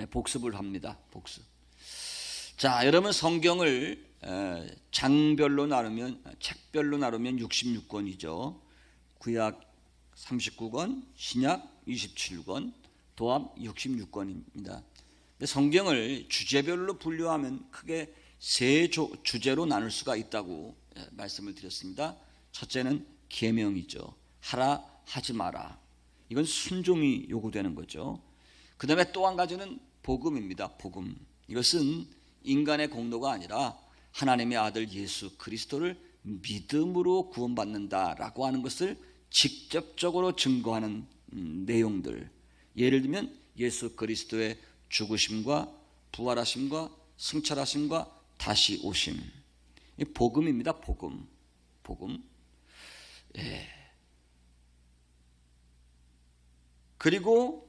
복습을 합니다. 복습. 자, 여러분 성경을 장별로 나누면 책별로 나누면 66권이죠. 구약 39권, 신약 27권, 도합 66권입니다. 성경을 주제별로 분류하면 크게 세 주제로 나눌 수가 있다고 말씀을 드렸습니다. 첫째는 계명이죠. 하라 하지 마라. 이건 순종이 요구되는 거죠. 그 다음에 또 한 가지는 복음입니다. 복음. 이것은 인간의 공로가 아니라 하나님의 아들 예수 그리스도를 믿음으로 구원받는다라고 하는 것을 직접적으로 증거하는 내용들. 예를 들면 예수 그리스도의 죽으심과 부활하심과 승천하심과 다시 오심. 이 복음입니다. 복음. 복음. 그리고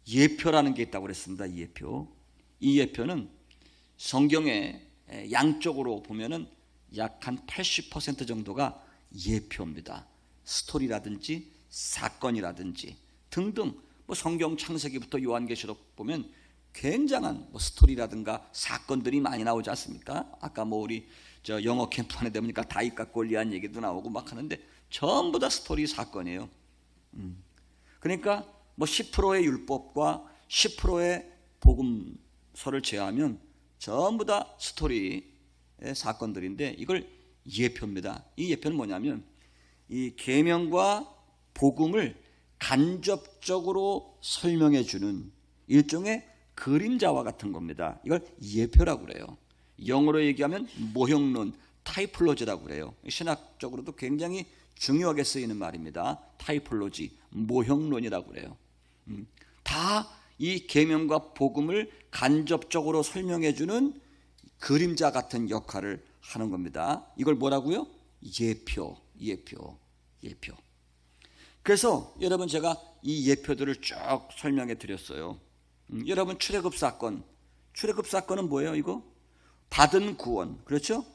예표라는 게 있다고 그랬습니다. 예표. 이 예표는 성경에 양쪽으로 보면은 약 한 80% 정도가 예표입니다. 스토리라든지 사건이라든지 등등 성경 창세기부터 요한계시록 보면 굉장한 스토리라든가 사건들이 많이 나오지 않습니까? 아까 우리 영어 캠프 안에 되니까 다윗과 골리앗 얘기도 나오고 막 하는데 전부 다 스토리 사건이에요. 그러니까 10%의 율법과 10%의 복음서를 제외하면 전부 다 스토리의 사건들인데 이걸 예표입니다. 이 예표는 뭐냐면 이 계명과 복음을 간접적으로 설명해 주는 일종의 그림자와 같은 겁니다. 이걸 예표라고 그래요. 영어로 얘기하면 모형론, 타이폴로지라고 그래요. 신학적으로도 굉장히 중요하게 쓰이는 말입니다. 타이폴로지, 모형론이라고 그래요. 다 이 계명과 복음을 간접적으로 설명해 주는 그림자 같은 역할을 하는 겁니다. 이걸 뭐라고요? 예표. 그래서 여러분 제가 이 예표들을 쭉 설명해 드렸어요. 여러분 출애굽 사건은 뭐예요? 이거 받은 구원, 그렇죠?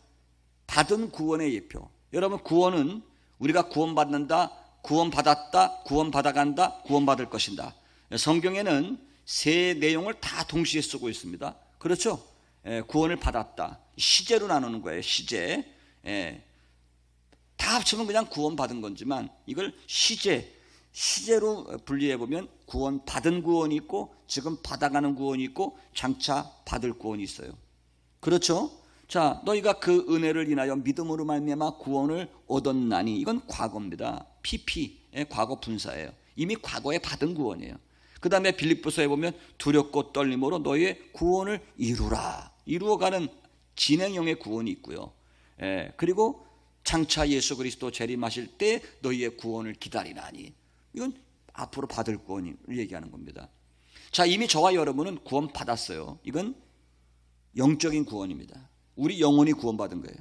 받은 구원의 예표. 여러분 구원은 우리가 구원받는다, 구원받았다, 구원받아간다, 구원받을 것이다. 성경에는 세 내용을 다 동시에 쓰고 있습니다. 그렇죠? 구원을 받았다. 시제로 나누는 거예요. 시제. 다 합치면 그냥 구원받은 거지만 이걸 시제로 분리해 보면 구원받은 구원이 있고 지금 받아가는 구원이 있고 장차 받을 구원이 있어요. 그렇죠? 자, 너희가 그 은혜를 인하여 믿음으로 말미암아 구원을 얻었나니 이건 과거입니다. PP, 과거 분사예요. 이미 과거에 받은 구원이에요. 그 다음에 빌립보서에 보면 두렵고 떨림으로 너희의 구원을 이루어가는 진행형의 구원이 있고요. 그리고 장차 예수 그리스도 재림하실 때 너희의 구원을 기다리나니 이건 앞으로 받을 구원을 얘기하는 겁니다. 자, 이미 저와 여러분은 구원 받았어요. 이건 영적인 구원입니다. 우리 영혼이 구원받은 거예요.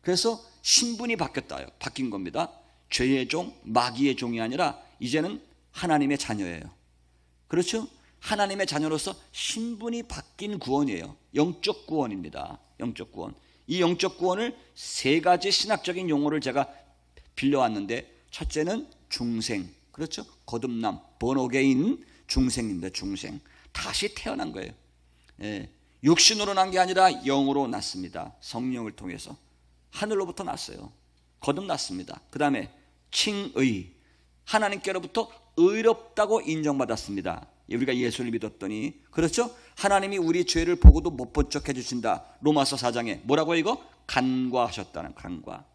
그래서 신분이 바뀐 겁니다. 죄의 종, 마귀의 종이 아니라 이제는 하나님의 자녀예요. 그렇죠? 하나님의 자녀로서 신분이 바뀐 구원이에요. 영적 구원입니다. 영적 구원. 이 영적 구원을 세 가지 신학적인 용어를 제가 빌려왔는데 첫째는 중생, 그렇죠? 거듭남, 본어게인 중생입니다. 중생. 다시 태어난 거예요. 육신으로 난 게 아니라 영으로 났습니다. 성령을 통해서 하늘로부터 났어요. 거듭났습니다. 그 다음에 칭의, 하나님께로부터 의롭다고 인정받았습니다. 우리가 예수를 믿었더니, 그렇죠? 하나님이 우리 죄를 보고도 못 본 척 해주신다. 로마서 4장에 뭐라고 이거? 간과하셨다는, 간과.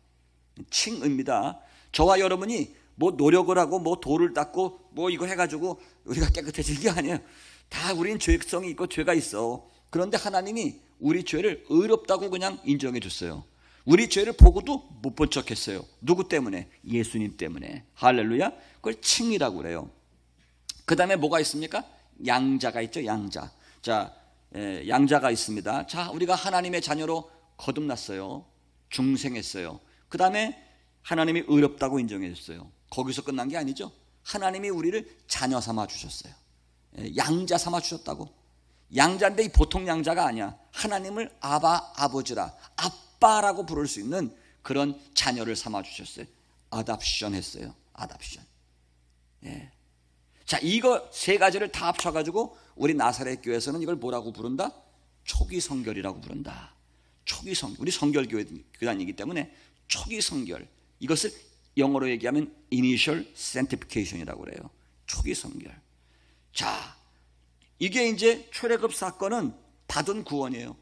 칭의입니다. 저와 여러분이 노력을 하고 돌을 닦고 이거 해가지고 우리가 깨끗해질 게 아니에요. 다 우리는 죄성이 있고 죄가 있어. 그런데 하나님이 우리 죄를 의롭다고 그냥 인정해 줬어요. 우리 죄를 보고도 못 본 척 했어요. 누구 때문에? 예수님 때문에. 할렐루야. 그걸 칭이라고 그래요. 그 다음에 뭐가 있습니까? 양자가 있죠. 양자. 자, 양자가 있습니다. 자, 우리가 하나님의 자녀로 거듭났어요. 중생했어요. 그 다음에 하나님이 의롭다고 인정해 줬어요. 거기서 끝난 게 아니죠. 하나님이 우리를 자녀 삼아 주셨어요. 양자 삼아 주셨다고. 양자인데 이 보통 양자가 아니야. 하나님을 아버지라, 아빠라고 부를 수 있는 그런 자녀를 삼아 주셨어요. 아답션 했어요. 아답션. 자, 이거 세 가지를 다 합쳐가지고 우리 나사렛 교회에서는 이걸 뭐라고 부른다? 초기 성결이라고 부른다. 초기 성결. 우리 성결교단이기 때문에 초기 성결. 이것을 영어로 얘기하면 initial sanctification이라고 그래요. 초기 성결. 자, 이게 이제 출애굽 사건은 받은 구원이에요.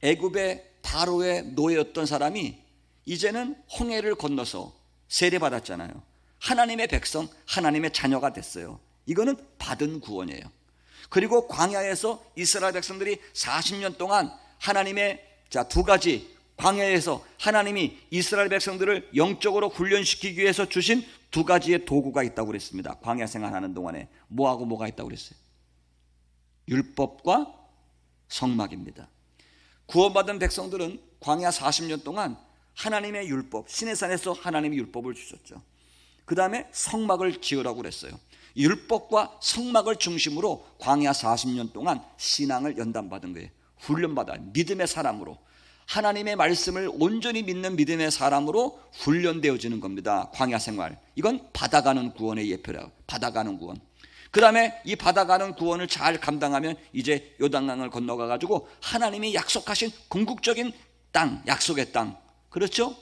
애굽의 바로의 노예였던 사람이 이제는 홍해를 건너서 세례받았잖아요. 하나님의 백성, 하나님의 자녀가 됐어요. 이거는 받은 구원이에요. 그리고 광야에서 이스라엘 백성들이 40년 동안 하나님의 두 가지, 광야에서 하나님이 이스라엘 백성들을 영적으로 훈련시키기 위해서 주신 두 가지의 도구가 있다고 그랬습니다. 광야 생활하는 동안에 뭐하고 뭐가 있다고 그랬어요? 율법과 성막입니다. 구원받은 백성들은 광야 40년 동안 하나님의 율법, 시내산에서 하나님의 율법을 주셨죠. 그 다음에 성막을 지으라고 그랬어요. 율법과 성막을 중심으로 광야 40년 동안 신앙을 연단받은 거예요. 훈련받아 믿음의 사람으로, 하나님의 말씀을 온전히 믿는 믿음의 사람으로 훈련되어지는 겁니다. 광야 생활. 이건 받아가는 구원의 예표라고. 받아가는 구원. 그 다음에 이 받아가는 구원을 잘 감당하면 이제 요단강을 건너가 가지고 하나님이 약속하신 궁극적인 땅, 약속의 땅, 그렇죠?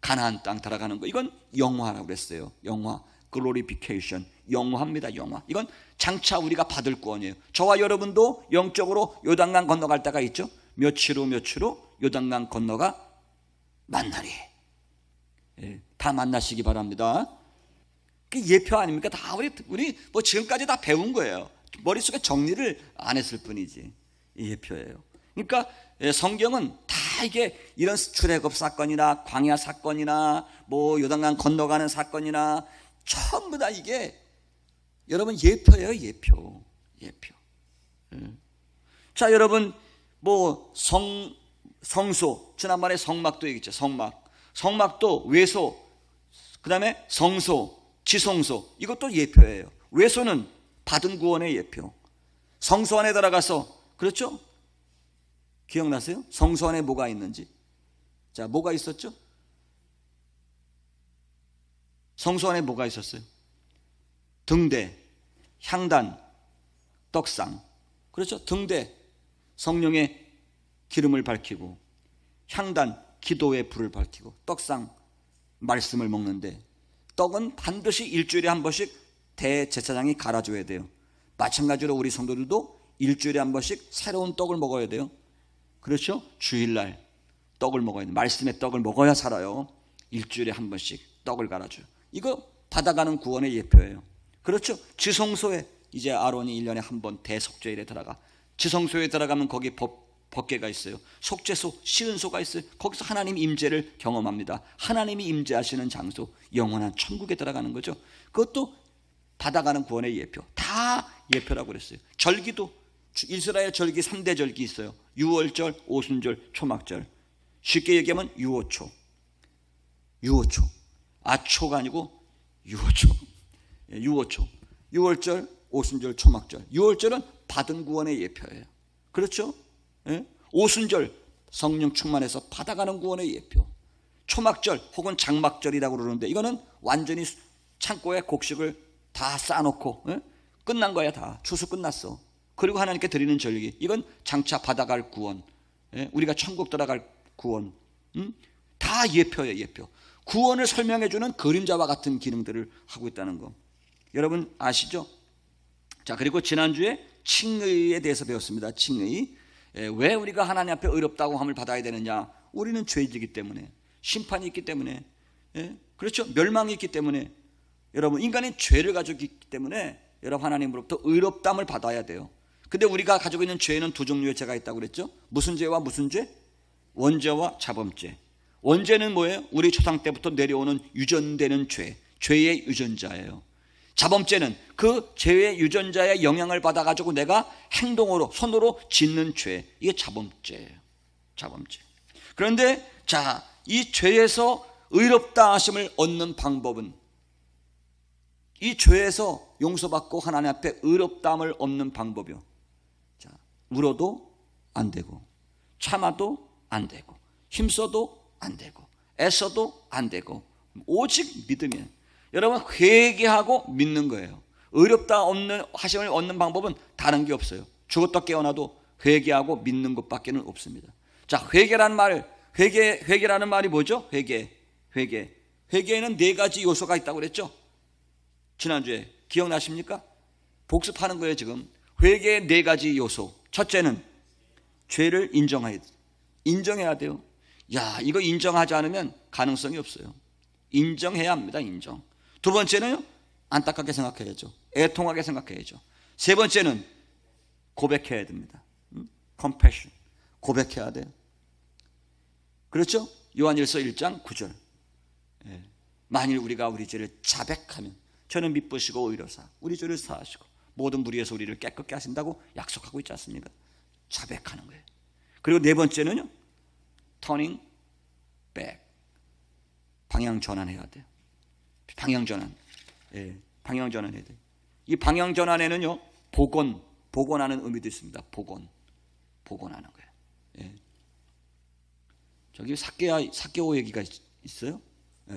가나안 땅 들어가는 거. 이건 영화라고 그랬어요. 영화, 글로리피케이션, 영화입니다. 영화. 이건 장차 우리가 받을 구원이에요. 저와 여러분도 영적으로 요단강 건너갈 때가 있죠. 며칠 후 요단강 건너가 만나리. 다 만나시기 바랍니다. 예표 아닙니까? 다 우리 뭐 지금까지 다 배운 거예요. 머릿속에 정리를 안 했을 뿐이지. 예표예요. 그러니까 성경은 다 이게 이런 출애굽 사건이나 광야 사건이나 뭐 요단강 건너가는 사건이나 전부 다 이게 여러분 예표예요. 예표. 자, 여러분 뭐 성소, 지난번에 성막도 얘기했죠. 성막도 외소, 그 다음에 성소, 지성소, 이것도 예표예요. 외소는 받은 구원의 예표. 성소 안에 들어가서, 그렇죠? 기억나세요? 성소 안에 뭐가 있는지. 자, 뭐가 있었죠? 성소 안에 뭐가 있었어요? 등대, 향단, 떡상. 그렇죠? 등대, 성령의 기름을 밝히고, 향단, 기도의 불을 밝히고, 떡상, 말씀을 먹는데, 떡은 반드시 일주일에 한 번씩 대제사장이 갈아줘야 돼요. 마찬가지로 우리 성도들도 일주일에 한 번씩 새로운 떡을 먹어야 돼요. 그렇죠? 주일날 떡을 먹어야 돼요. 말씀의 떡을 먹어야 살아요. 일주일에 한 번씩 떡을 갈아줘요. 이거 받아가는 구원의 예표예요. 그렇죠? 지성소에 이제 아론이 1년에 한 번 대속죄일에 들어가. 지성소에 들어가면 거기 법궤가 있어요. 속죄소, 시은소가 있어요. 거기서 하나님 임재를 경험합니다. 하나님이 임재하시는 장소, 영원한 천국에 들어가는 거죠. 그것도 받아가는 구원의 예표. 다 예표라고 그랬어요. 절기도 이스라엘 절기 3대 절기 있어요. 유월절, 오순절, 초막절. 쉽게 얘기하면 유호초. 아초가 아니고 유호초. 유호초. 유월절, 오순절, 초막절. 유월절은 받은 구원의 예표예요. 그렇죠? 오순절 성령 충만해서 받아가는 구원의 예표. 초막절 혹은 장막절이라고 그러는데 이거는 완전히 창고에 곡식을 다 쌓아놓고 끝난 거야. 다 추수 끝났어. 그리고 하나님께 드리는 절기. 이건 장차 받아갈 구원, 우리가 천국 들어갈 구원. 다 예표예요. 예표. 구원을 설명해주는 그림자와 같은 기능들을 하고 있다는 거 여러분 아시죠? 자, 그리고 지난주에 칭의에 대해서 배웠습니다. 칭의. 왜 우리가 하나님 앞에 의롭다고 함을 받아야 되느냐? 우리는 죄이기 때문에, 심판이 있기 때문에, 그렇죠? 멸망이 있기 때문에, 여러분 인간은 죄를 가지고 있기 때문에 여러분 하나님으로부터 의롭담을 받아야 돼요. 근데 우리가 가지고 있는 죄는 두 종류의 죄가 있다고 그랬죠? 무슨 죄와 무슨 죄? 원죄와 자범죄. 원죄는 뭐예요? 우리 조상 때부터 내려오는 유전되는 죄, 죄의 유전자예요. 자범죄는 그 죄의 유전자의 영향을 받아가지고 내가 행동으로, 손으로 짓는 죄. 이게 자범죄예요. 자범죄. 그런데 자, 이 죄에서 의롭다 하심을 얻는 방법은, 이 죄에서 용서받고 하나님 앞에 의롭다함을 얻는 방법이요. 자, 울어도 안 되고, 참아도 안 되고, 힘써도 안 되고, 애써도 안 되고, 오직 믿으면. 여러분 회개하고 믿는 거예요. 의롭다 없는 하심을 얻는 방법은 다른 게 없어요. 죽었다 깨어나도 회개하고 믿는 것밖에는 없습니다. 자, 회개라는 말이 뭐죠? 회개에는 네 가지 요소가 있다고 그랬죠? 지난주에 기억나십니까? 복습하는 거예요. 지금 회개의 네 가지 요소. 첫째는 죄를 인정해야 돼요. 야, 이거 인정하지 않으면 가능성이 없어요. 인정해야 합니다. 인정. 두 번째는요, 안타깝게 생각해야죠. 애통하게 생각해야죠. 세 번째는 고백해야 됩니다. confession. 고백해야 돼요. 그렇죠? 요한일서 1장 9절. 만일 우리가 우리 죄를 자백하면 저는 미쁘시고 의로사 우리 죄를 사하시고 모든 무리에서 우리를 깨끗게 하신다고 약속하고 있지 않습니까? 자백하는 거예요. 그리고 네 번째는요, turning back. 방향 전환해야 돼요. 방향 전환. 방향 전환해야 돼요. 이 방향 전환에는요, 복원하는 의미도 있습니다. 복원하는 거예요. 저기 삭개오 얘기가 있어요.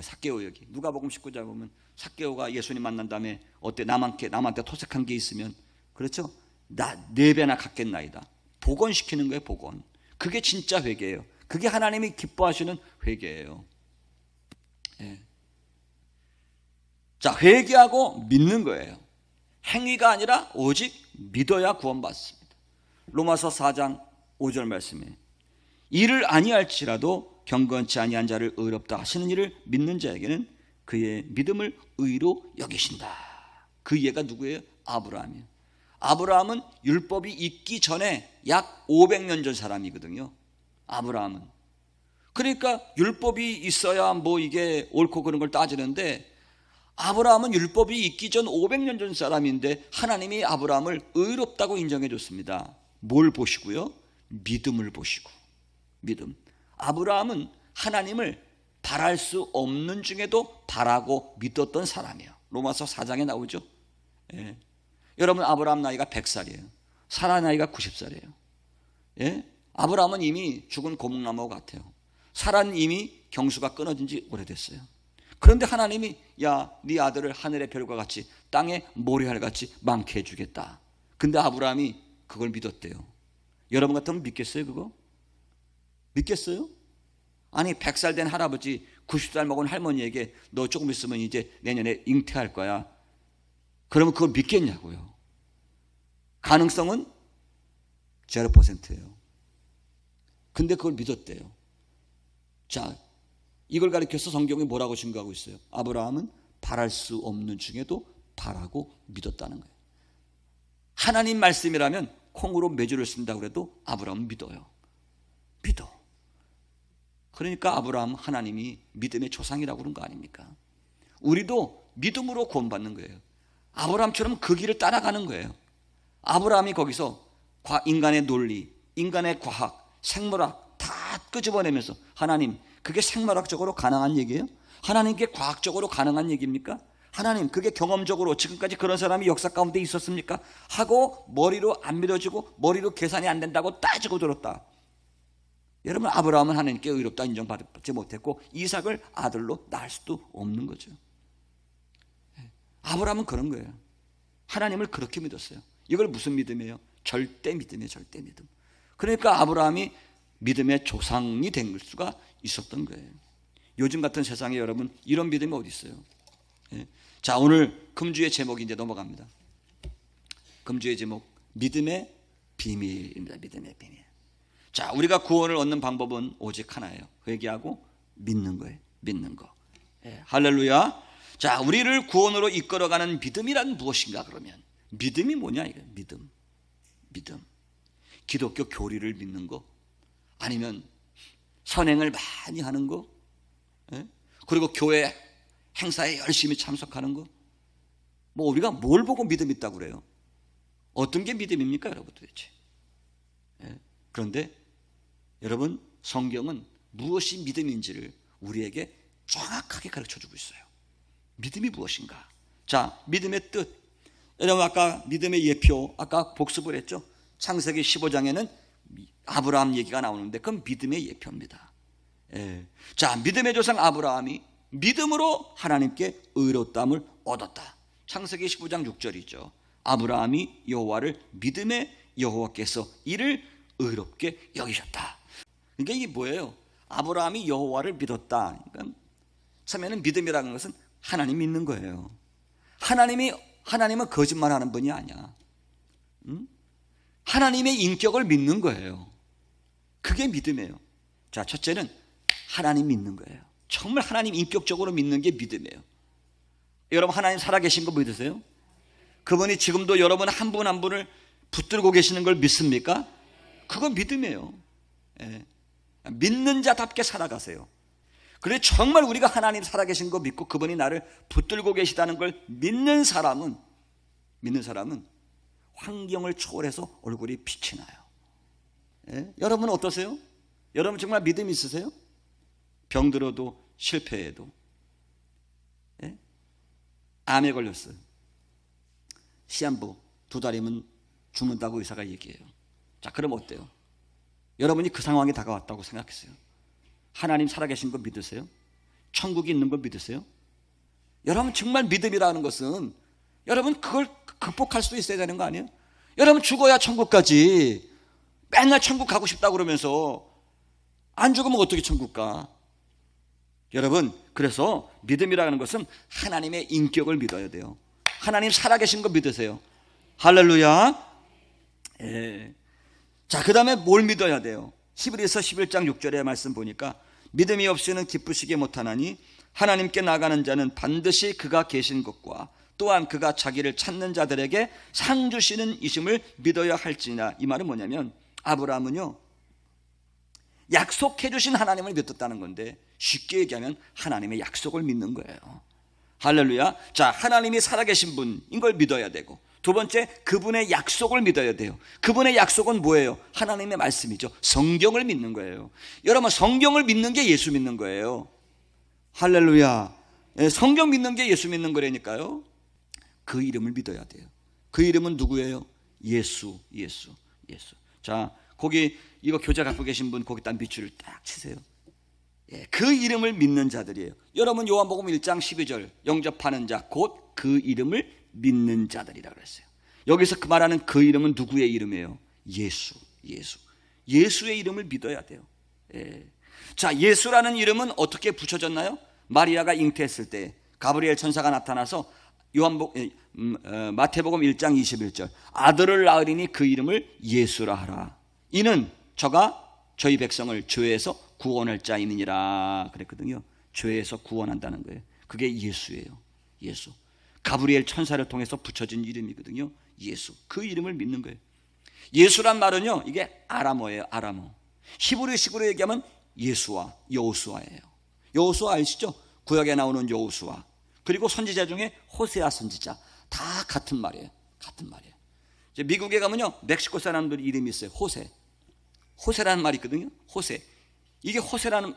삭개오 얘기. 누가복음 19장 보면 삭개오가 예수님 만난 다음에 어때 남한테 토색한 게 있으면, 그렇죠? 나 4배나 갚겠나이다. 복원시키는 거예요. 복원. 그게 진짜 회개예요. 그게 하나님이 기뻐하시는 회개예요. 자, 회개하고 믿는 거예요. 행위가 아니라 오직 믿어야 구원받습니다. 로마서 4장 5절 말씀에 이를 아니할지라도 경건치 아니한 자를 의롭다 하시는 이를 믿는 자에게는 그의 믿음을 의로 여기신다. 그 이해가 누구예요? 아브라함이에요. 아브라함은 율법이 있기 전에 약 500년 전 사람이거든요. 아브라함은. 그러니까 율법이 있어야 뭐 이게 옳고 그런 걸 따지는데, 아브라함은 율법이 있기 전 500년 전 사람인데 하나님이 아브라함을 의롭다고 인정해 줬습니다. 뭘 보시고요? 믿음을 보시고. 믿음. 아브라함은 하나님을 바랄 수 없는 중에도 바라고 믿었던 사람이에요. 로마서 4장에 나오죠. 여러분, 아브라함 나이가 100살이에요. 사라 나이가 90살이에요. 아브라함은 이미 죽은 고목나무 같아요. 사라는 이미 경수가 끊어진 지 오래됐어요. 그런데 하나님이 야, 네 아들을 하늘의 별과 같이 땅의 모래알같이 많게 해주겠다. 근데 아브라함이 그걸 믿었대요. 여러분 같으면 믿겠어요? 그거? 믿겠어요? 아니, 100살 된 할아버지 90살 먹은 할머니에게 너 조금 있으면 이제 내년에 잉태할 거야. 그러면 그걸 믿겠냐고요. 가능성은 0%예요. 근데 그걸 믿었대요. 자, 이걸 가리켜서 성경이 뭐라고 증거하고 있어요? 아브라함은 바랄 수 없는 중에도 바라고 믿었다는 거예요. 하나님 말씀이라면 콩으로 매주를 쓴다고 해도 아브라함은 믿어요. 믿어. 그러니까 아브라함 하나님이 믿음의 조상이라고 그런 거 아닙니까? 우리도 믿음으로 구원받는 거예요. 아브라함처럼 그 길을 따라가는 거예요. 아브라함이 거기서 인간의 논리, 인간의 과학, 생물학 다 끄집어내면서 하나님, 그게 생물학적으로 가능한 얘기예요? 하나님께 과학적으로 가능한 얘기입니까? 하나님, 그게 경험적으로 지금까지 그런 사람이 역사 가운데 있었습니까? 하고 머리로 안 믿어지고 머리로 계산이 안 된다고 따지고 들었다. 여러분, 아브라함은 하나님께 의롭다 인정받지 못했고 이삭을 아들로 낳을 수도 없는 거죠. 아브라함은 그런 거예요. 하나님을 그렇게 믿었어요. 이걸 무슨 믿음이에요? 절대 믿음이에요. 절대 믿음. 그러니까 아브라함이 믿음의 조상이 된 수가 있었던 거예요. 요즘 같은 세상에 여러분 이런 믿음이 어디 있어요? 자, 오늘 금주의 제목이 이제 넘어갑니다. 금주의 제목, 믿음의 비밀입니다. 믿음의 비밀. 자, 우리가 구원을 얻는 방법은 오직 하나예요. 회개하고 믿는 거예요. 믿는 거. 할렐루야. 자, 우리를 구원으로 이끌어가는 믿음이란 무엇인가? 그러면 믿음이 뭐냐? 이거 믿음. 기독교 교리를 믿는 거, 아니면 선행을 많이 하는 거, 그리고 교회 행사에 열심히 참석하는 거. 뭐 우리가 뭘 보고 믿음 있다고 그래요? 어떤 게 믿음입니까, 여러분 도대체? 그런데 여러분, 성경은 무엇이 믿음인지를 우리에게 정확하게 가르쳐주고 있어요. 믿음이 무엇인가? 자, 믿음의 뜻. 여러분, 아까 믿음의 예표, 아까 복습을 했죠? 창세기 15장에는 아브라함 얘기가 나오는데 그건 믿음의 예표입니다. 자, 믿음의 조상 아브라함이 믿음으로 하나님께 의롭다함을 얻었다. 창세기 19장 6절이죠. 아브라함이 여호와를 믿음에 여호와께서 이를 의롭게 여기셨다. 그러니까 이게 뭐예요? 아브라함이 여호와를 믿었다. 그러니까 처음에는 믿음이라는 것은 하나님 믿는 거예요. 하나님은 거짓말하는 분이 아니야. 하나님의 인격을 믿는 거예요. 그게 믿음이에요. 자, 첫째는 하나님 믿는 거예요. 정말 하나님 인격적으로 믿는 게 믿음이에요. 여러분, 하나님 살아계신 거 믿으세요? 그분이 지금도 여러분 한 분 한 분을 붙들고 계시는 걸 믿습니까? 그건 믿음이에요. 예. 믿는 자답게 살아가세요. 그래, 정말 우리가 하나님 살아계신 거 믿고 그분이 나를 붙들고 계시다는 걸 믿는 사람은 환경을 초월해서 얼굴이 빛이 나요. 예? 여러분은 어떠세요? 여러분 정말 믿음 있으세요? 병들어도 실패해도, 예? 암에 걸렸어요. 시한부 2달이면 죽는다고 의사가 얘기해요. 자, 그럼 어때요? 여러분이 그 상황에 다가왔다고 생각했어요. 하나님 살아계신 거 믿으세요? 천국이 있는 거 믿으세요? 여러분 정말 믿음이라는 것은 여러분 그걸 극복할 수 있어야 되는 거 아니에요? 여러분 죽어야 천국 가지. 맨날 천국 가고 싶다고 그러면서 안 죽으면 어떻게 천국 가? 여러분, 그래서 믿음이라는 것은 하나님의 인격을 믿어야 돼요. 하나님 살아계신 거 믿으세요. 할렐루야. 예. 자, 그 다음에 뭘 믿어야 돼요? 히브리서 11장 6절의 말씀 보니까 믿음이 없이는 기쁘시게 못하나니 하나님께 나가는 자는 반드시 그가 계신 것과 또한 그가 자기를 찾는 자들에게 상 주시는 이심을 믿어야 할지니라. 이 말은 뭐냐면 아브라함은요, 약속해 주신 하나님을 믿었다는 건데 쉽게 얘기하면 하나님의 약속을 믿는 거예요. 할렐루야. 자, 하나님이 살아계신 분인 걸 믿어야 되고, 두 번째, 그분의 약속을 믿어야 돼요. 그분의 약속은 뭐예요? 하나님의 말씀이죠. 성경을 믿는 거예요. 여러분, 성경을 믿는 게 예수 믿는 거예요. 할렐루야. 성경 믿는 게 예수 믿는 거라니까요. 그 이름을 믿어야 돼요. 그 이름은 누구예요? 예수. 자, 거기 이거 교재 갖고 계신 분 거기다 밑줄을 딱 치세요. 예, 그 이름을 믿는 자들이에요. 여러분, 요한복음 1장 12절 영접하는 자 곧 그 이름을 믿는 자들이라고 그랬어요. 여기서 그 말하는 그 이름은 누구의 이름이에요? 예수의 이름을 믿어야 돼요. 예. 자, 예수라는 이름은 어떻게 붙여졌나요? 마리아가 잉태했을 때 가브리엘 천사가 나타나서 마태복음 1장 21절 아들을 낳으리니 그 이름을 예수라 하라. 이는 저가 저희 백성을 죄에서 구원할 자이니라 그랬거든요. 죄에서 구원한다는 거예요. 그게 예수예요. 예수. 가브리엘 천사를 통해서 붙여진 이름이거든요. 예수. 그 이름을 믿는 거예요. 예수란 말은요, 이게 아람어예요. 아람어. 히브리식으로 얘기하면 예수와 여호수아예요. 여호수아 아시죠? 구약에 나오는 여호수아. 그리고 선지자 중에 호세아 선지자. 다 같은 말이에요. 이제 미국에 가면요, 멕시코 사람들 이름이 있어요. 호세라는 말이 있거든요. 호세. 이게 호세라는,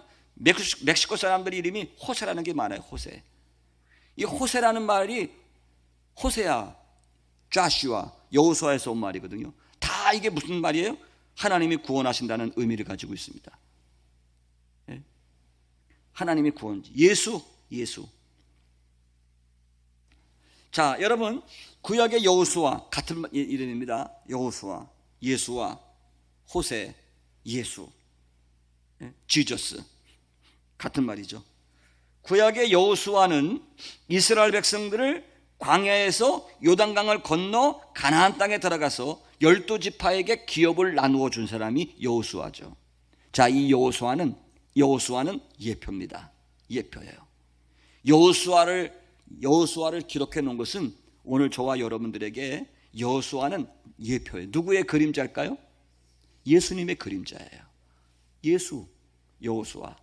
멕시코 사람들 이름이 호세라는 게 많아요. 호세. 이 호세라는 말이 호세아, 좌슈아, 여호수아에서 온 말이거든요. 다 이게 무슨 말이에요? 하나님이 구원하신다는 의미를 가지고 있습니다. 예? 하나님이 구원, 예수. 자, 여러분, 구약의 여호수아 같은 이름입니다. 여호수아, 예수와 호세, 예수, 지저스 같은 말이죠. 구약의 여호수아는 이스라엘 백성들을 광야에서 요단강을 건너 가나안 땅에 들어가서 12지파에게 기업을 나누어 준 사람이 여호수아죠. 자, 이 여호수아는 예표입니다. 예표예요. 여호수아를 기록해 놓은 것은 오늘 저와 여러분들에게 여호수아는 예표예요. 누구의 그림자일까요? 예수님의 그림자예요. 예수, 여호수아.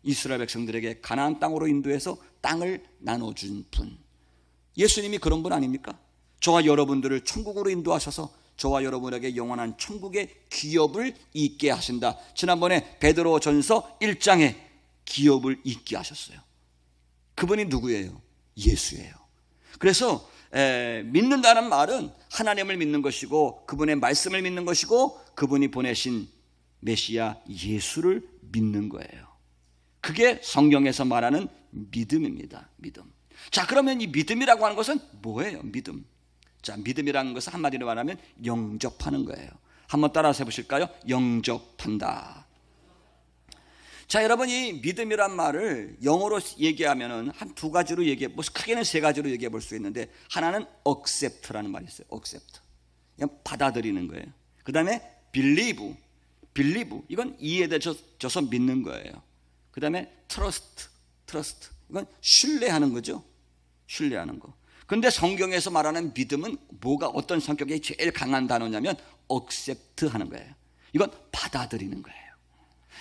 이스라엘 백성들에게 가나안 땅으로 인도해서 땅을 나눠준 분. 예수님이 그런 분 아닙니까? 저와 여러분들을 천국으로 인도하셔서 저와 여러분에게 영원한 천국의 기업을 잊게 하신다. 지난번에 베드로전서 1장에 기업을 잊게 하셨어요. 그분이 누구예요? 예수예요. 그래서 믿는다는 말은 하나님을 믿는 것이고 그분의 말씀을 믿는 것이고 그분이 보내신 메시아 예수를 믿는 거예요. 그게 성경에서 말하는 믿음입니다. 믿음. 자, 그러면 이 믿음이라고 하는 것은 뭐예요? 믿음. 자, 믿음이라는 것은 한마디로 말하면 영접하는 거예요. 한번 따라서 해보실까요? 영접한다. 자, 여러분, 이 믿음이란 말을 영어로 얘기하면은 한 두 가지로 뭐 크게는 세 가지로 얘기해 볼 수 있는데, 하나는 accept라는 말이 있어요. accept. 그냥 받아들이는 거예요. 그 다음에 believe. 이건 이해되어서 믿는 거예요. 그 다음에 trust. 이건 신뢰하는 거죠. 신뢰하는 거. 근데 성경에서 말하는 믿음은 어떤 성격이 제일 강한 단어냐면 accept 하는 거예요. 이건 받아들이는 거예요.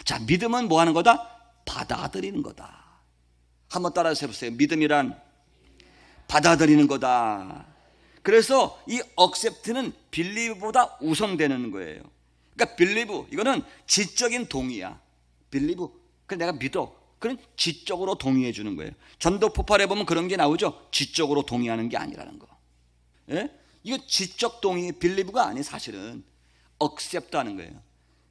자, 믿음은 뭐 하는 거다? 받아들이는 거다. 한번 따라서 해보세요. 믿음이란 받아들이는 거다. 그래서 이 accept는 believe보다 우선되는 거예요. 그러니까 believe, 이거는 지적인 동의야. believe, 그래 내가 믿어. 그런 지적으로 동의해 주는 거예요. 전도 폭발해 보면 그런 게 나오죠. 지적으로 동의하는 게 아니라는 거. 예? 이거 지적 동의, believe가 아니, 사실은 accept 하는 거예요.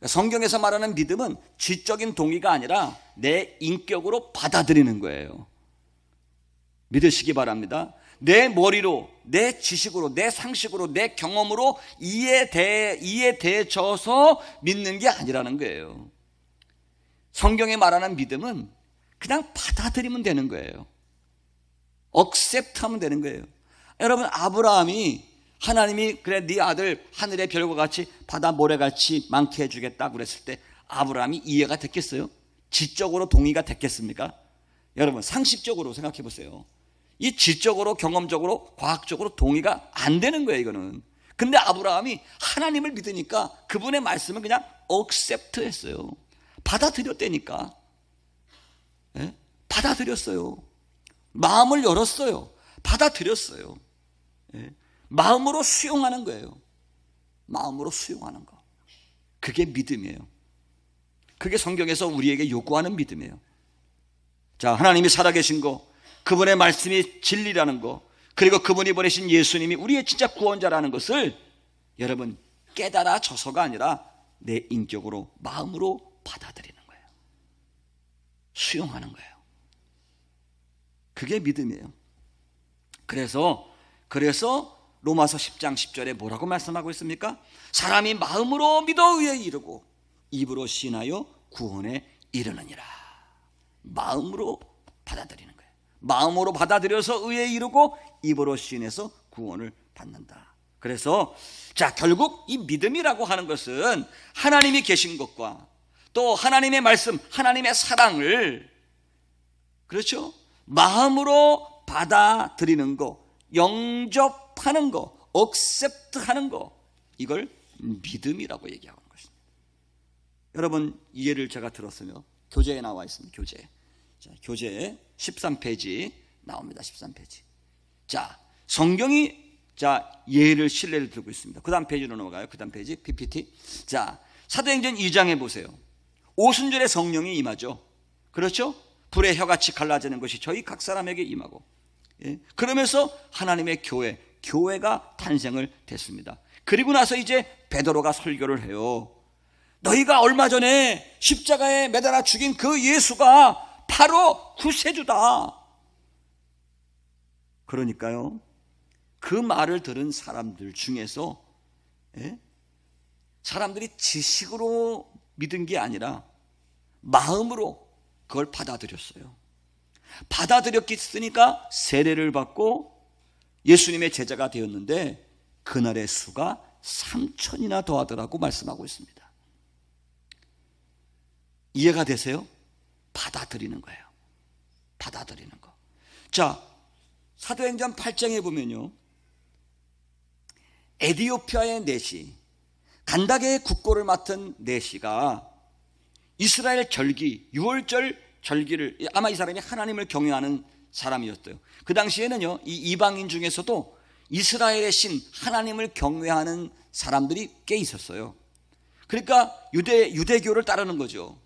성경에서 말하는 믿음은 지적인 동의가 아니라 내 인격으로 받아들이는 거예요. 믿으시기 바랍니다. 내 머리로, 내 지식으로, 내 상식으로, 내 경험으로 이해되어서 믿는 게 아니라는 거예요. 성경에 말하는 믿음은 그냥 받아들이면 되는 거예요. accept 하면 되는 거예요. 여러분, 아브라함이 하나님이 그래 네 아들 하늘의 별과 같이 바다 모래같이 많게 해주겠다 그랬을 때 아브라함이 이해가 됐겠어요? 지적으로 동의가 됐겠습니까? 여러분, 상식적으로 생각해 보세요. 이 지적으로, 경험적으로, 과학적으로 동의가 안 되는 거예요, 이거는. 근데 아브라함이 하나님을 믿으니까 그분의 말씀은 그냥 accept 했어요. 받아들였다니까. 예? 받아들였어요. 마음을 열었어요. 받아들였어요. 예? 마음으로 수용하는 거예요. 마음으로 수용하는 거. 그게 믿음이에요. 그게 성경에서 우리에게 요구하는 믿음이에요. 자, 하나님이 살아계신 거, 그분의 말씀이 진리라는 거, 그리고 그분이 보내신 예수님이 우리의 진짜 구원자라는 것을 여러분 깨달아져서가 아니라 내 인격으로, 마음으로 받아들이는 거예요. 수용하는 거예요. 그게 믿음이에요. 그래서 로마서 10장 10절에 뭐라고 말씀하고 있습니까? 사람이 마음으로 믿어 의에 이르고 입으로 시인하여 구원에 이르느니라. 마음으로 받아들이는 거예요. 마음으로 받아들여서 의에 이르고 입으로 시인해서 구원을 받는다. 그래서 자, 결국 이 믿음이라고 하는 것은 하나님이 계신 것과 또 하나님의 말씀, 하나님의 사랑을, 그렇죠? 마음으로 받아들이는 거, 영접하는 거, accept하는 거, 이걸 믿음이라고 얘기하는 것입니다. 여러분, 이해를 제가 들었으면 교재에 나와 있습니다. 교재 13페이지 나옵니다. 13페이지. 자, 성경이 예를 신뢰를 들고 있습니다. 그 다음 페이지로 넘어가요. 그 다음 페이지 PPT. 자, 사도행전 2장에 보세요. 오순절에 성령이 임하죠. 그렇죠? 불의 혀같이 갈라지는 것이 저희 각 사람에게 임하고, 예? 그러면서 하나님의 교회가 탄생을 됐습니다. 그리고 나서 이제 베드로가 설교를 해요. 너희가 얼마 전에 십자가에 매달아 죽인 그 예수가 바로 구세주다. 그러니까요, 그 말을 들은 사람들 중에서, 예? 사람들이 지식으로 믿은 게 아니라 마음으로 그걸 받아들였어요. 받아들였으니까 세례를 받고 예수님의 제자가 되었는데 그날의 수가 3,000이나 더하더라고 말씀하고 있습니다. 이해가 되세요? 받아들이는 거예요. 받아들이는 거. 자, 사도행전 8장에 보면요, 에디오피아의 내시, 간다게의 국고를 맡은 내시가 이스라엘 절기, 6월절 절기를, 아마 이 사람이 하나님을 경외하는 사람이었어요. 그 당시에는요, 이 이방인 중에서도 이스라엘의 신, 하나님을 경외하는 사람들이 꽤 있었어요. 그러니까 유대교를 따르는 거죠.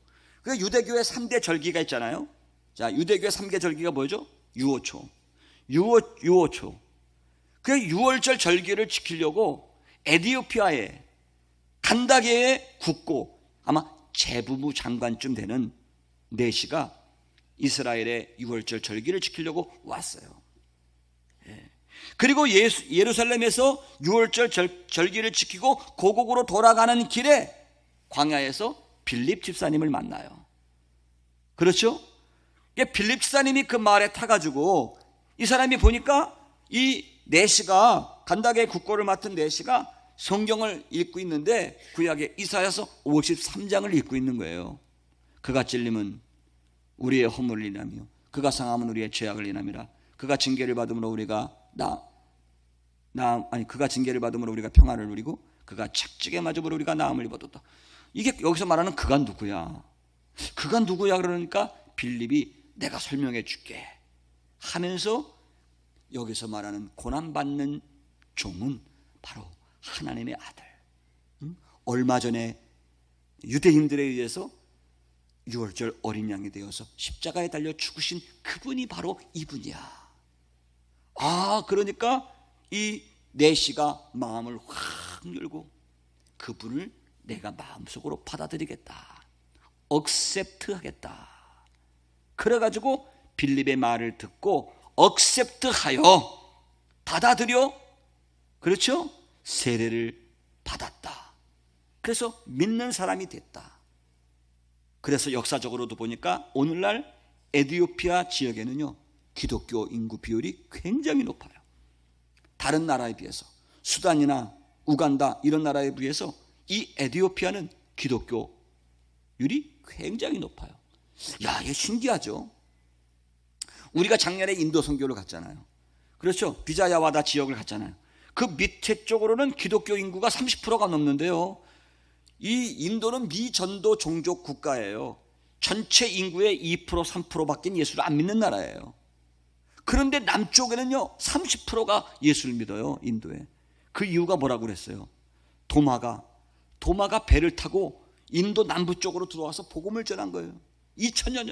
그 유대교의 3대 절기가 있잖아요. 자, 유대교의 3대 절기가 뭐죠? 유호초. 그 6월절 절기를 지키려고 에디오피아의 간다게의 국고, 아마 재부부 장관쯤 되는 내시가 이스라엘의 6월절 절기를 지키려고 왔어요. 그리고 예루살렘에서 유월절 절기를 지키고 고국으로 돌아가는 길에 광야에서 빌립 집사님을 만나요. 그렇죠? 빌립 집사님이 그 말에 타가지고 이 사람이 보니까 이 내시가, 간닥의 국고를 맡은 내시가 성경을 읽고 있는데 구약의 이사야서 53장을 읽고 있는 거예요. 그가 찔림은 우리의 허물을 인하며 그가 상함은 우리의 죄악을 인함이라. 그가 징계를 받음으로 우리가 그가 징계를 받음으로 우리가 평안을 누리고 그가 착지게 맞음으로 우리가 나음을 입었다. 이게 여기서 말하는 그가 누구야? 그가 누구야? 그러니까 빌립이 내가 설명해 줄게 하면서 여기서 말하는 고난받는 종은 바로 하나님의 아들. 얼마 전에 유대인들에 의해서 유월절 어린 양이 되어서 십자가에 달려 죽으신 그분이 바로 이분이야. 그러니까 이 내시가 마음을 확 열고 그분을 내가 마음속으로 받아들이겠다, 억셉트하겠다. 그래가지고 빌립의 말을 듣고 억셉트하여 받아들여, 그렇죠? 세례를 받았다. 그래서 믿는 사람이 됐다. 그래서 역사적으로도 보니까 오늘날 에티오피아 지역에는요 기독교 인구 비율이 굉장히 높아요. 다른 나라에 비해서 수단이나 우간다 이런 나라에 비해서 이 에티오피아는 기독교율이 굉장히 높아요. 야, 이게 신기하죠? 우리가 작년에 인도 선교를 갔잖아요. 그렇죠? 비자야와다 지역을 갔잖아요. 그 밑에 쪽으로는 기독교 인구가 30%가 넘는데요, 이 인도는 미전도 종족 국가예요. 전체 인구의 2% 3%밖에 예수를 안 믿는 나라예요. 그런데 남쪽에는요 30%가 예수를 믿어요. 인도에. 그 이유가 뭐라고 그랬어요? 도마가 배를 타고 인도 남부 쪽으로 들어와서 복음을 전한 거예요. 2000년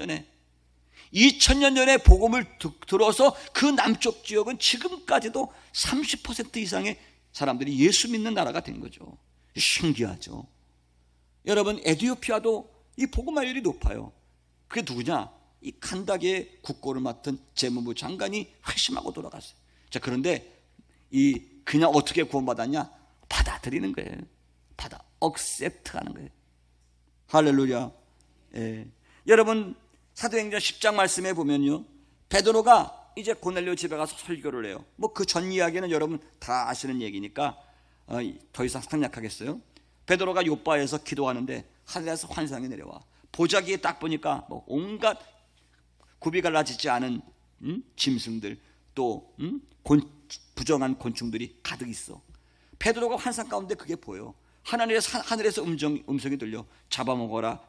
전에 복음을 들어서 그 남쪽 지역은 지금까지도 30% 이상의 사람들이 예수 믿는 나라가 된 거죠. 신기하죠? 여러분, 에티오피아도 이 복음화율이 높아요. 그게 누구냐? 이 칸닥의 국고를 맡은 재무부 장관이 회심하고 돌아갔어요. 자, 그런데 그냥 어떻게 구원받았냐? 받아들이는 거예요. 억셉트하는 거예요. 할렐루야. 예. 여러분, 사도행전 10장 말씀에 보면요, 베드로가 이제 고넬료 집에 가서 설교를 해요. 뭐 그 전 이야기는 여러분 다 아시는 얘기니까 더 이상 생략하겠어요. 베드로가 요바에서 기도하는데 하늘에서 환상이 내려와. 보자기에 딱 보니까 뭐 온갖 굽이 갈라지지 않은 짐승들, 또 부정한 곤충들이 가득 있어. 베드로가 환상 가운데 그게 보여. 하늘에서 음성이 들려. 잡아먹어라.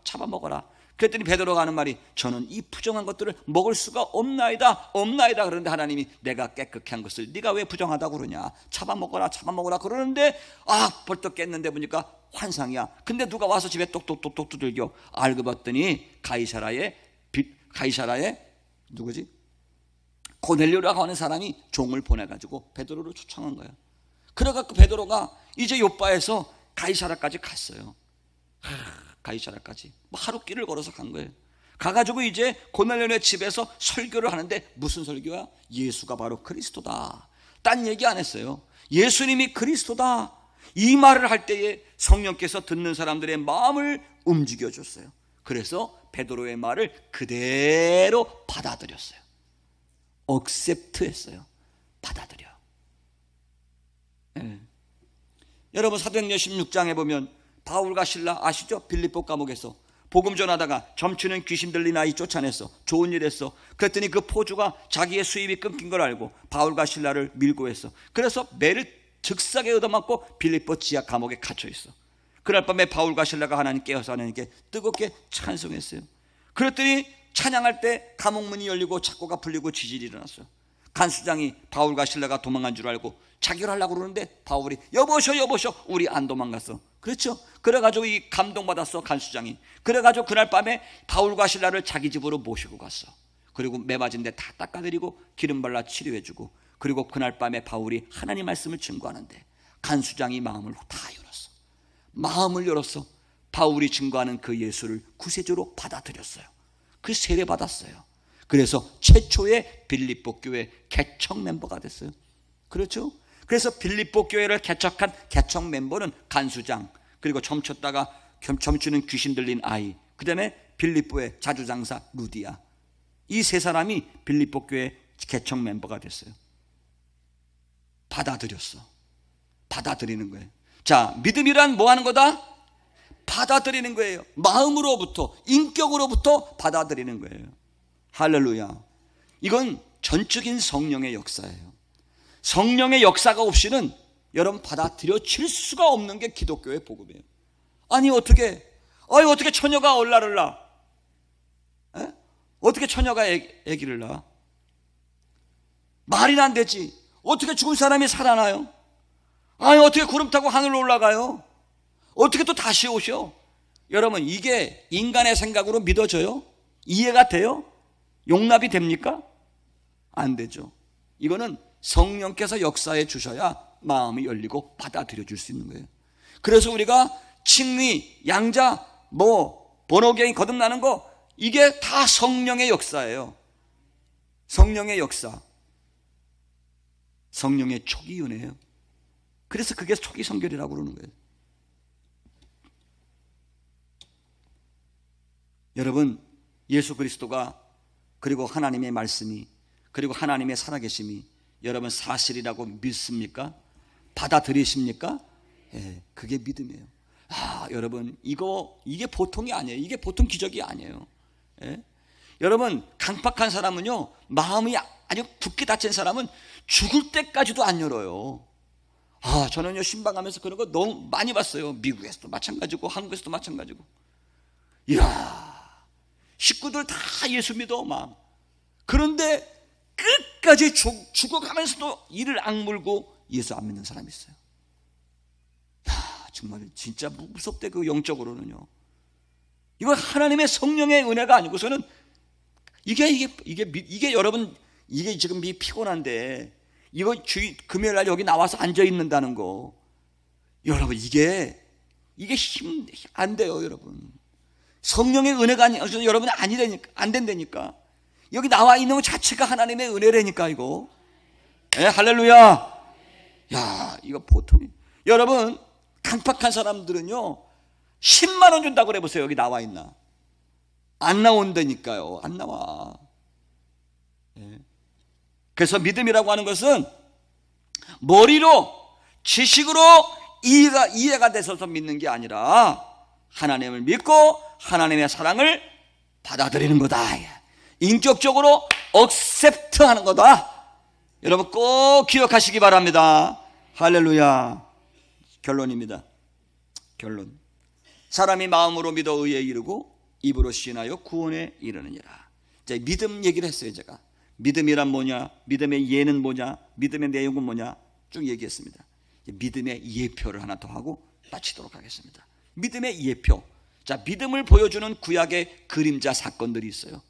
그랬더니 베드로가 하는 말이, 저는 이 부정한 것들을 먹을 수가 없나이다. 그러는데 하나님이, 내가 깨끗게 한 것을 네가 왜 부정하다고 그러냐? 잡아먹어라 그러는데 벌떡 깼는데 보니까 환상이야. 근데 누가 와서 집에 똑똑똑똑 두들겨. 알고 봤더니 가이사라의 누구지? 고넬료라고 하는 사람이 종을 보내가지고 베드로를 초청한 거야. 그래갖고 베드로가 이제 요바에서 가이사라까지 갔어요. 가이사라까지 하루 길을 걸어서 간 거예요. 가가지고 이제 고넬료네 집에서 설교를 하는데, 무슨 설교야? 예수가 바로 그리스도다. 딴 얘기 안 했어요. 예수님이 그리스도다. 이 말을 할 때에 성령께서 듣는 사람들의 마음을 움직여줬어요. 그래서 베드로의 말을 그대로 받아들였어요. 억셉트했어요. 받아들여. 네. 여러분, 사도행전 16장에 보면 바울과 실라 아시죠? 빌립보 감옥에서 복음 전하다가 점치는 귀신 들린 아이 쫓아냈어. 좋은 일 했어. 그랬더니 그 포주가 자기의 수입이 끊긴 걸 알고 바울과 실라를 밀고 했어. 그래서 매를 즉사게 얻어맞고 빌립보 지하 감옥에 갇혀 있어. 그날 밤에 바울과 실라가 하나님 깨어서 하나님께 뜨겁게 찬송했어요. 그랬더니 찬양할 때 감옥문이 열리고 창고가 풀리고 지진이 일어났어요. 간수장이 바울과 실라가 도망간 줄 알고 자결하려고 그러는데 바울이 여보셔 우리 안 도망갔어. 그렇죠? 그래가지고 이 감동받았어, 간수장이. 그래가지고 그날 밤에 바울과 실라를 자기 집으로 모시고 갔어. 그리고 매맞은 데 다 닦아드리고 기름 발라 치료해주고, 그리고 그날 밤에 바울이 하나님 말씀을 증거하는데 간수장이 마음을 열었어. 바울이 증거하는 그 예수를 구세주로 받아들였어요. 그 세례 받았어요. 그래서 최초의 빌립보 교회 개척 멤버가 됐어요. 그렇죠? 그래서 빌립보 교회를 개척한 개척 멤버는 간수장, 그리고 점쳤다가 점치는 귀신 들린 아이, 그 다음에 빌립보의 자주장사 루디아, 이 세 사람이 빌립보 교회 개척 멤버가 됐어요. 받아들였어. 받아들이는 거예요. 자, 믿음이란 뭐 하는 거다? 받아들이는 거예요. 마음으로부터, 인격으로부터 받아들이는 거예요. 할렐루야. 이건 전적인 성령의 역사예요. 성령의 역사가 없이는 여러분 받아들여질 수가 없는 게 기독교의 복음이에요. 아니 어떻게 처녀가 얼라를 낳아? 에? 어떻게 처녀가 아기를 낳아? 말이 안 되지. 어떻게 죽은 사람이 살아나요? 아니 어떻게 구름 타고 하늘로 올라가요? 어떻게 또 다시 오셔? 여러분, 이게 인간의 생각으로 믿어져요? 이해가 돼요? 용납이 됩니까? 안 되죠. 이거는 성령께서 역사해 주셔야 마음이 열리고 받아들여 줄 수 있는 거예요. 그래서 우리가 칭의, 양자, 번호경이 거듭나는 거, 이게 다 성령의 역사예요. 성령의 역사, 성령의 초기 은혜예요. 그래서 그게 초기 성결이라고 그러는 거예요. 여러분, 예수 그리스도가, 그리고 하나님의 말씀이, 그리고 하나님의 살아계심이 여러분 사실이라고 믿습니까? 받아들이십니까? 예, 그게 믿음이에요. 여러분, 이게 보통이 아니에요. 이게 보통 기적이 아니에요. 예? 여러분, 강팍한 사람은요, 마음이 아주 굳게 닫힌 사람은 죽을 때까지도 안 열어요. 저는요, 신방하면서 그런 거 너무 많이 봤어요. 미국에서도 마찬가지고 한국에서도 마찬가지고. 이야, 식구들 다 예수 믿어 막. 그런데 끝까지 죽어가면서도 이를 악물고 예수 안 믿는 사람이 있어요. 정말 진짜 무섭대, 그 영적으로는요. 이거 하나님의 성령의 은혜가 아니고서는 이게 여러분, 이게 지금 피곤한데 이거 금요일 날 여기 나와서 앉아 있는다는 거, 여러분 이게 안 돼요. 여러분, 성령의 은혜가 아니어서 여러분이 안 된다니까. 여기 나와 있는 것 자체가 하나님의 은혜라니까 이거. 예, 할렐루야. 야, 이거 보통이. 여러분, 강팍한 사람들은요 10만 원 준다고 그래 보세요. 여기 나와 있나? 안 나온다니까요. 안 나와. 예. 그래서 믿음이라고 하는 것은 머리로, 지식으로 이해가 돼서 믿는 게 아니라 하나님을 믿고 하나님의 사랑을 받아들이는 거다. 인격적으로 억셉트 하는 거다. 여러분 꼭 기억하시기 바랍니다. 할렐루야. 결론입니다. 결론. 사람이 마음으로 믿어 의에 이르고 입으로 시인하여 구원에 이르느니라. 자, 믿음 얘기를 했어요. 제가 믿음이란 뭐냐, 믿음의 예는 뭐냐, 믿음의 내용은 뭐냐 쭉 얘기했습니다. 믿음의 예표를 하나 더 하고 마치도록 하겠습니다. 믿음의 예표. 자, 믿음을 보여주는 구약의 그림자 사건들이 있어요.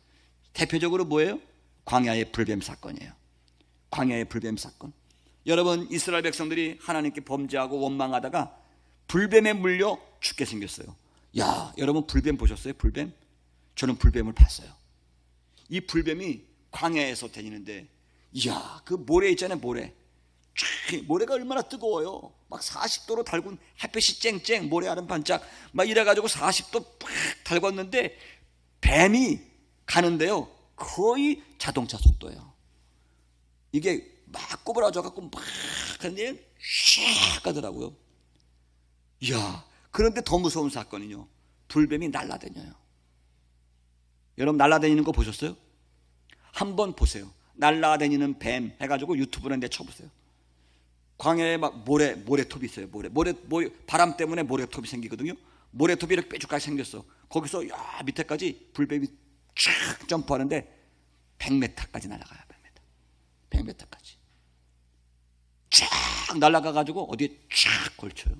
대표적으로 뭐예요? 광야의 불뱀 사건이에요. 광야의 불뱀 사건. 여러분, 이스라엘 백성들이 하나님께 범죄하고 원망하다가 불뱀에 물려 죽게 생겼어요. 야, 여러분 불뱀 보셨어요? 불뱀? 저는 불뱀을 봤어요. 이 불뱀이 광야에서 다니는데, 이야, 그 모래 있잖아요. 모래가 얼마나 뜨거워요. 막 40도로 달군 햇빛이 쨍쨍, 모래알은 반짝 막 이래가지고 40도 팍 달궜는데 뱀이 가는데요, 거의 자동차 속도예요. 이게 막 꼬부라져갖고 막 하는데 샥 가더라고요. 이야, 그런데 더 무서운 사건은요, 불뱀이 날아다녀요. 여러분 날아다니는 거 보셨어요? 한번 보세요. 날아다니는 뱀 해가지고 유튜브에 내 쳐보세요. 광야에 막 모래톱이 있어요. 모래 바람 때문에 모래톱이 생기거든요. 모래톱이 이렇게 뾰족하게 생겼어. 거기서 밑에까지 불뱀이 쫙 점프하는데 100m까지 날아가요. 100m까지 쫙 날아가가지고 어디에 쫙 걸쳐요.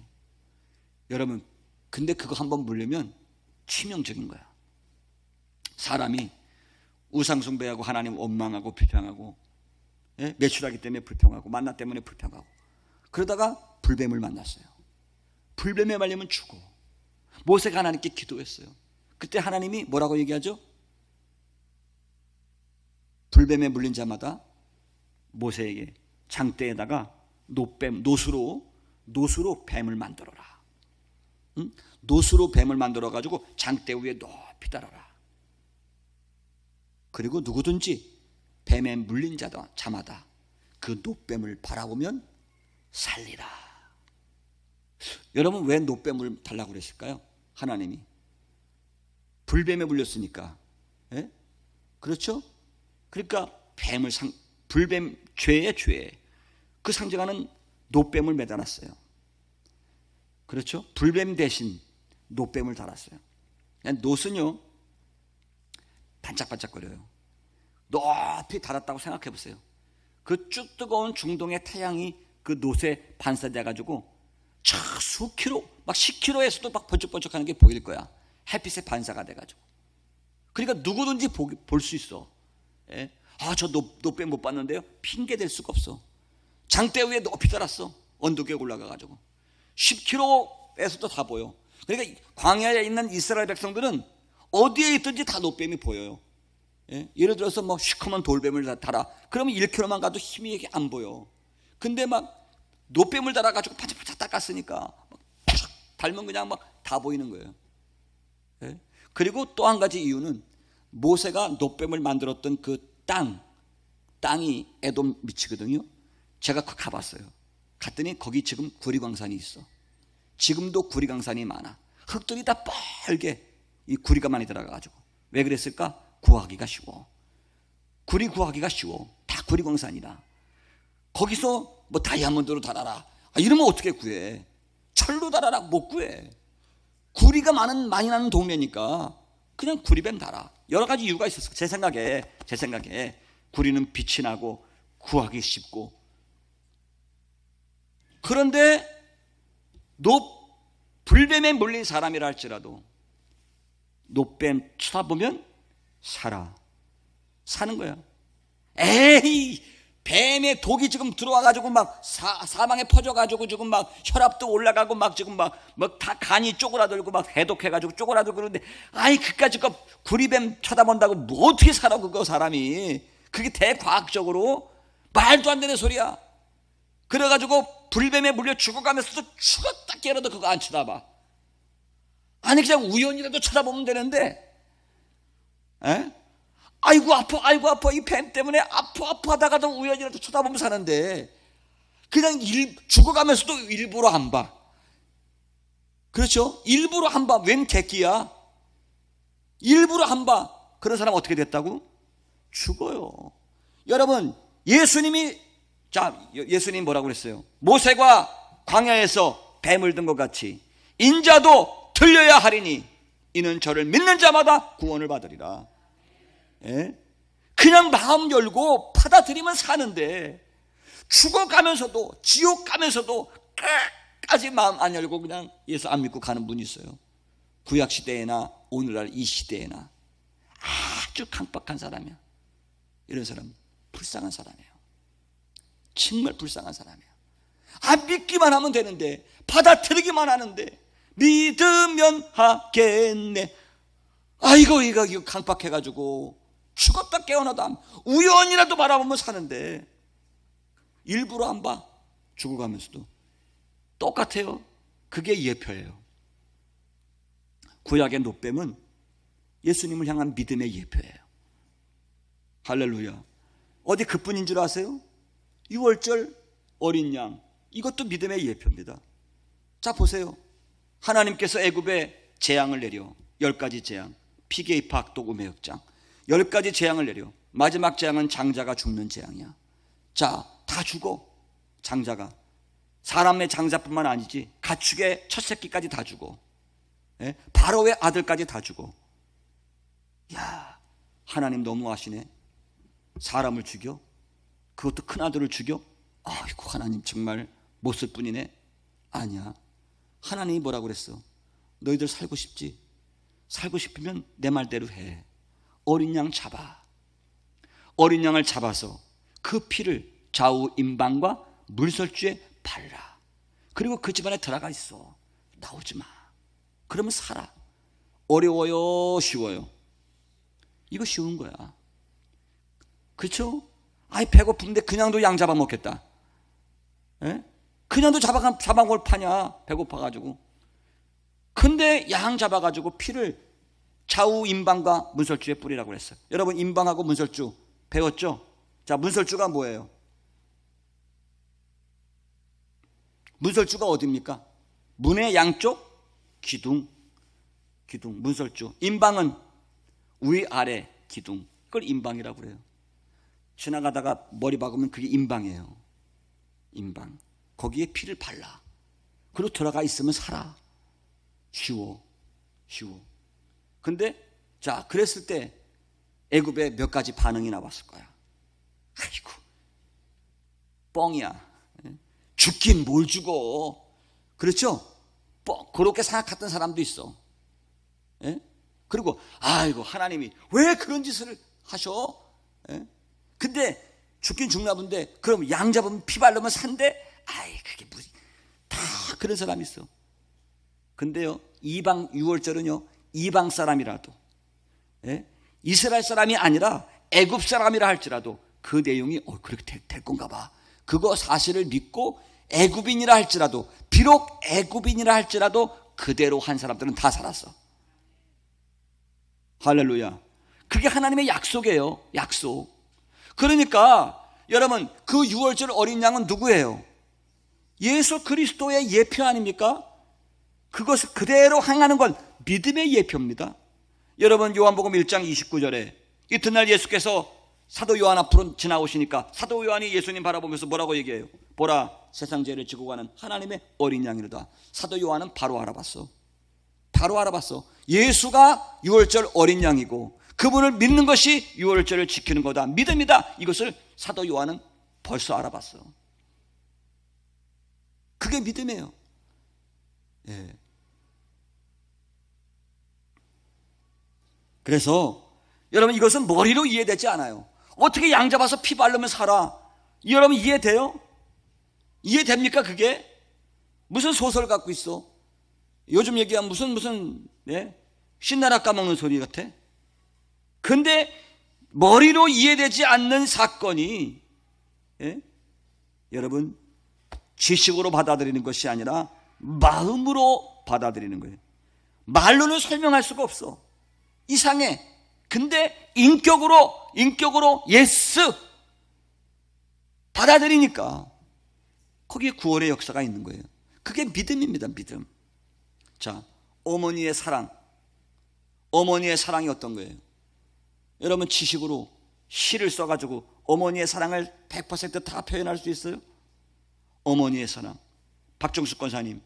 여러분, 근데 그거 한번 물리면 치명적인 거야. 사람이 우상숭배하고 하나님 원망하고 불평하고, 예? 매출하기 때문에 불평하고 만나 때문에 불평하고, 그러다가 불뱀을 만났어요. 불뱀에 말리면 죽어. 모세가 하나님께 기도했어요. 그때 하나님이 뭐라고 얘기하죠? 불뱀에 물린 자마다 모세에게 장대에다가 노수로 뱀을 만들어라. 응? 노수로 뱀을 만들어 가지고 장대 위에 높이 달아라. 그리고 누구든지 뱀에 물린 자마다 그 노뱀을 바라보면 살리라. 여러분, 왜 노뱀을 달라고 그랬을까요? 하나님이 불뱀에 물렸으니까. 예? 그렇죠? 그러니까 불뱀, 죄의 그 상징하는 노뱀을 매달았어요. 그렇죠? 불뱀 대신 노뱀을 달았어요. 노는요 반짝반짝거려요. 높이 달았다고 생각해 보세요. 그 쭉 뜨거운 중동의 태양이 그 노에 반사돼 가지고 수 킬로, 막 10km에서도 막 번쩍번쩍하는 게 보일 거야. 햇빛에 반사가 돼 가지고. 그러니까 누구든지 볼 수 있어. 예? 저 노뱀 못 봤는데요. 핑계 댈 수가 없어. 장대 위에 높이 달았어. 언덕에 올라가 가지고 10km에서도 다 보여. 그러니까 광야에 있는 이스라엘 백성들은 어디에 있든지 다 노뱀이 보여요. 예? 예를 들어서 뭐 시커먼 돌뱀을 달아. 그러면 1km만 가도 힘이 안 보여. 근데 막 노뱀을 달아가지고 파짝파짝 닦았으니까 촥 달면 그냥 막 다 보이는 거예요. 예? 그리고 또 한 가지 이유는 모세가 노뱀을 만들었던 그 땅이 에돔 밑이거든요. 제가 가봤어요. 갔더니 거기 지금 구리광산이 있어. 지금도 구리광산이 많아. 흙들이 다 빨개. 이 구리가 많이 들어가가지고. 왜 그랬을까? 구하기가 쉬워. 구리 구하기가 쉬워. 다 구리광산이다. 거기서 뭐 다이아몬드로 달아라. 이러면 어떻게 구해? 철로 달아라. 못 구해. 구리가 많이 나는 동네니까 그냥 구리뱀 달아. 여러 가지 이유가 있었어. 제 생각에 구리는 빛이 나고 구하기 쉽고. 그런데 불뱀에 물린 사람이라 할지라도 노뱀 쳐다보면 사는 거야. 에이, 뱀의 독이 지금 들어와가지고 막 사방에 퍼져가지고 지금 막 혈압도 올라가고 막 지금 막 다 간이 쪼그라들고 막 해독해가지고 쪼그라들고 그러는데, 그까짓 거 구리뱀 쳐다본다고 뭐 어떻게 살아 그거 사람이. 그게 대과학적으로 말도 안 되는 소리야. 그래가지고 불뱀에 물려 죽어가면서도 죽었다 깨어나도 그거 안 쳐다봐. 그냥 우연이라도 쳐다보면 되는데, 아이고 아파 이 뱀 때문에 아파 하다가도 우연이라도 쳐다보면 사는데 그냥 죽어가면서도 일부러 안 봐. 그렇죠? 일부러 안 봐. 웬 객기야? 일부러 안 봐. 그런 사람 어떻게 됐다고? 죽어요. 여러분, 예수님 뭐라고 그랬어요? 모세가 광야에서 뱀을 든 것 같이 인자도 들려야 하리니 이는 저를 믿는 자마다 구원을 받으리라. 예? 그냥 마음 열고 받아들이면 사는데, 죽어가면서도 지옥 가면서도 끝까지 마음 안 열고 그냥 예수 안 믿고 가는 분이 있어요. 구약시대에나 오늘날 이 시대에나 아주 강박한 사람이야. 이런 사람 불쌍한 사람이에요. 정말 불쌍한 사람이에요. 믿기만 하면 되는데, 받아들이기만 하는데, 믿으면 하겠네. 이거 강박해가지고 죽었다 깨어나다 우연이라도 바라보면 사는데 일부러 안 봐. 죽어가면서도 똑같아요. 그게 예표예요. 구약의 노뱀은 예수님을 향한 믿음의 예표예요. 할렐루야. 어디 그뿐인 줄 아세요? 6월절 어린 양, 이것도 믿음의 예표입니다. 자, 보세요. 하나님께서 애굽에 재앙을 내려 10가지 재앙, 피게 잎, 악독, 우매 역장 10가지 재앙을 내려 마지막 재앙은 장자가 죽는 재앙이야. 자, 다 죽어. 장자가 사람의 장자뿐만 아니지 가축의 첫 새끼까지 다 죽어. 바로의 아들까지 다 죽어. 야, 하나님 너무하시네. 사람을 죽여? 그것도 큰 아들을 죽여? 아이고, 하나님 정말 못 쓸 뿐이네. 아니야. 하나님이 뭐라고 그랬어? 너희들 살고 싶지? 살고 싶으면 내 말대로 해. 어린 양 잡아. 어린 양을 잡아서 그 피를 좌우 임방과 물설주에 발라. 그리고 그 집안에 들어가 있어. 나오지 마. 그러면 살아. 어려워요? 쉬워요? 이거 쉬운 거야. 그렇죠? 배고픈데 그냥도 양 잡아먹겠다. 예? 그냥도 잡아먹을 파냐, 배고파가지고. 근데 양 잡아가지고 피를 좌우 임방과 문설주에 뿌리라고 그랬어요. 여러분, 임방하고 문설주 배웠죠? 자, 문설주가 뭐예요? 문설주가 어디입니까? 문의 양쪽 기둥, 문설주. 임방은 위아래 기둥, 그걸 임방이라고 그래요. 지나가다가 머리 박으면 그게 임방이에요. 임방. 거기에 피를 발라. 그리고 들어가 있으면 살아. 쉬워. 근데 자, 그랬을 때 애굽에 몇 가지 반응이 나왔을 거야. 아이고, 뻥이야. 죽긴 뭘 죽어. 그렇죠? 그렇게 생각했던 사람도 있어. 예? 그리고 아이고, 하나님이 왜 그런 짓을 하셔? 예? 근데 죽긴 죽나 본데, 그럼 양 잡으면 피 바르면 산대? 아이, 그게 무슨, 다 그런 사람이 있어. 근데요, 이방 유월절은요, 이방 사람이라도, 예? 이스라엘 사람이 아니라 애굽 사람이라 할지라도 그 내용이 그렇게 될 건가 봐. 그거 사실을 믿고 애굽인이라 할지라도, 비록 애굽인이라 할지라도 그대로 한 사람들은 다 살았어. 할렐루야. 그게 하나님의 약속이에요. 약속. 그러니까 여러분, 그 유월절 어린 양은 누구예요? 예수 그리스도의 예표 아닙니까? 그것을 그대로 행하는 건 믿음의 예표입니다. 여러분, 요한복음 1장 29절에 이튿날 예수께서 사도 요한 앞으로 지나오시니까 사도 요한이 예수님 바라보면서 뭐라고 얘기해요? 보라, 세상 죄를 지고 가는 하나님의 어린 양이로다. 사도 요한은 바로 알아봤어. 예수가 유월절 어린 양이고 그분을 믿는 것이 유월절을 지키는 거다, 믿음이다. 이것을 사도 요한은 벌써 알아봤어. 그게 믿음이에요. 예. 그래서 여러분, 이것은 머리로 이해되지 않아요. 어떻게 양 잡아서 피 바르면 살아? 여러분, 이해돼요? 이해됩니까? 그게 무슨 소설 갖고 있어? 요즘 얘기하면 무슨 신나라 까먹는 소리 같아. 근데 머리로 이해되지 않는 사건이, 여러분, 지식으로 받아들이는 것이 아니라 마음으로 받아들이는 거예요. 말로는 설명할 수가 없어. 이상해. 근데 인격으로 예스 받아들이니까 거기에 구원의 역사가 있는 거예요. 그게 믿음입니다. 믿음. 자, 어머니의 사랑이 어떤 거예요? 여러분, 지식으로 시를 써가지고 어머니의 사랑을 100% 다 표현할 수 있어요? 어머니의 사랑. 박정수 권사님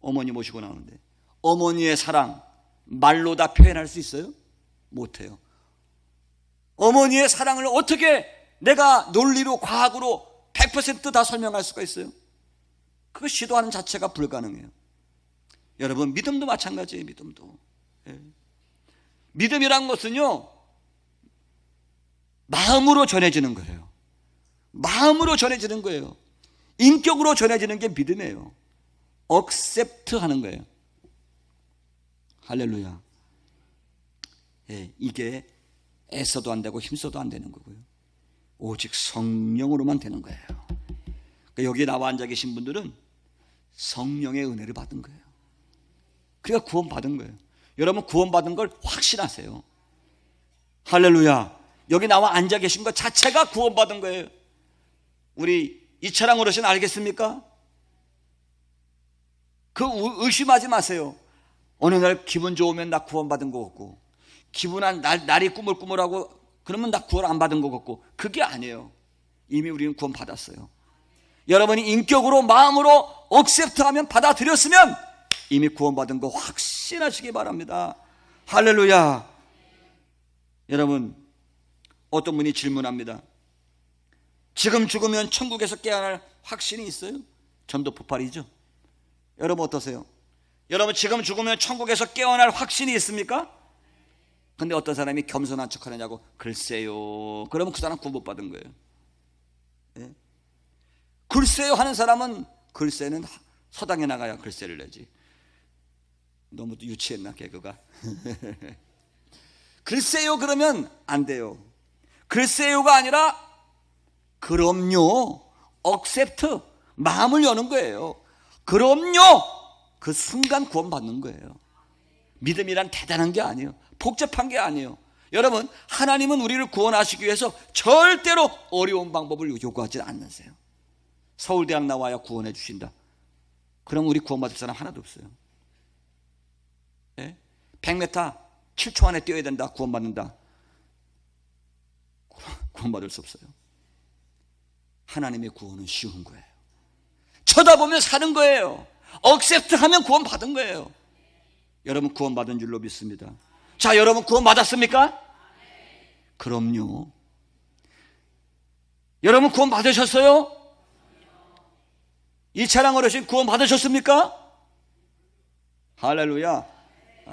어머니 모시고 나오는데 어머니의 사랑 말로 다 표현할 수 있어요? 못해요. 어머니의 사랑을 어떻게 내가 논리로, 과학으로 100% 다 설명할 수가 있어요? 그거 시도하는 자체가 불가능해요. 여러분, 믿음도 마찬가지예요. 믿음도. 믿음이란 것은요, 마음으로 전해지는 거예요. 마음으로 전해지는 거예요. 인격으로 전해지는 게 믿음이에요. 억셉트 하는 거예요. 할렐루야. 이게 애써도 안 되고 힘써도 안 되는 거고요. 오직 성령으로만 되는 거예요. 그러니까 여기에 나와 앉아 계신 분들은 성령의 은혜를 받은 거예요. 그러니까 구원받은 거예요. 여러분, 구원받은 걸 확신하세요. 할렐루야. 여기 나와 앉아 계신 것 자체가 구원받은 거예요. 우리 이철랑 어르신 알겠습니까? 그 의심하지 마세요. 어느 날 기분 좋으면 나 구원받은 거 같고, 기분한 날이 꾸물꾸물하고 그러면 나 구원 안 받은 거 같고, 그게 아니에요. 이미 우리는 구원 받았어요. 여러분이 인격으로, 마음으로 억셉트하면, 받아들였으면 이미 구원받은 거 확신하시기 바랍니다. 할렐루야. 여러분, 어떤 분이 질문합니다. 지금 죽으면 천국에서 깨어날 확신이 있어요? 전도 폭발이죠. 여러분 어떠세요? 여러분, 지금 죽으면 천국에서 깨어날 확신이 있습니까? 근데 어떤 사람이 겸손한 척 하느냐고, 글쎄요. 그러면 그 사람 구원 못 받은 거예요. 예? 글쎄요 하는 사람은, 글쎄는 서당에 나가야 글쎄를 내지. 너무 유치했나 개그가? 글쎄요 그러면 안 돼요. 글쎄요가 아니라 그럼요, 억셉트, 마음을 여는 거예요. 그럼요. 그 순간 구원받는 거예요. 믿음이란 대단한 게 아니에요. 복잡한 게 아니에요. 여러분, 하나님은 우리를 구원하시기 위해서 절대로 어려운 방법을 요구하지 않으세요. 서울대학 나와야 구원해 주신다. 그럼 우리 구원받을 사람 하나도 없어요. 100m 7초 안에 뛰어야 된다. 구원받는다. 구원받을 수 없어요. 하나님의 구원은 쉬운 거예요. 쳐다보면 사는 거예요. 억셉트 하면 구원받은 거예요. 여러분 구원받은 줄로 믿습니다. 자, 여러분 구원받았습니까? 그럼요. 여러분 구원받으셨어요? 이차랑 어르신 구원받으셨습니까? 할렐루야.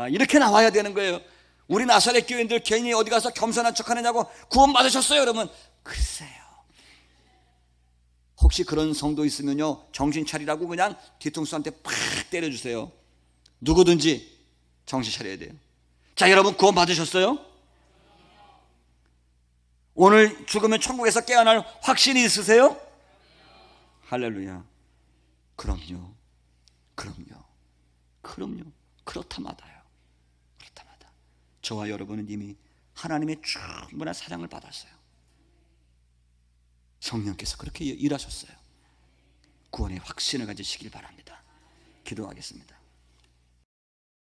이렇게 나와야 되는 거예요. 우리 나사렛 교인들 괜히 어디 가서 겸손한 척 하느냐고 구원받으셨어요 여러분? 글쎄요. 혹시 그런 성도 있으면요, 정신 차리라고 그냥 뒤통수한테 팍 때려주세요. 누구든지 정신 차려야 돼요. 자, 여러분 구원 받으셨어요? 오늘 죽으면 천국에서 깨어날 확신이 있으세요? 할렐루야. 그럼요. 그렇다마다요. 저와 여러분은 이미 하나님의 충분한 사랑을 받았어요. 성령께서 그렇게 일하셨어요. 구원의 확신을 가지시길 바랍니다. 기도하겠습니다.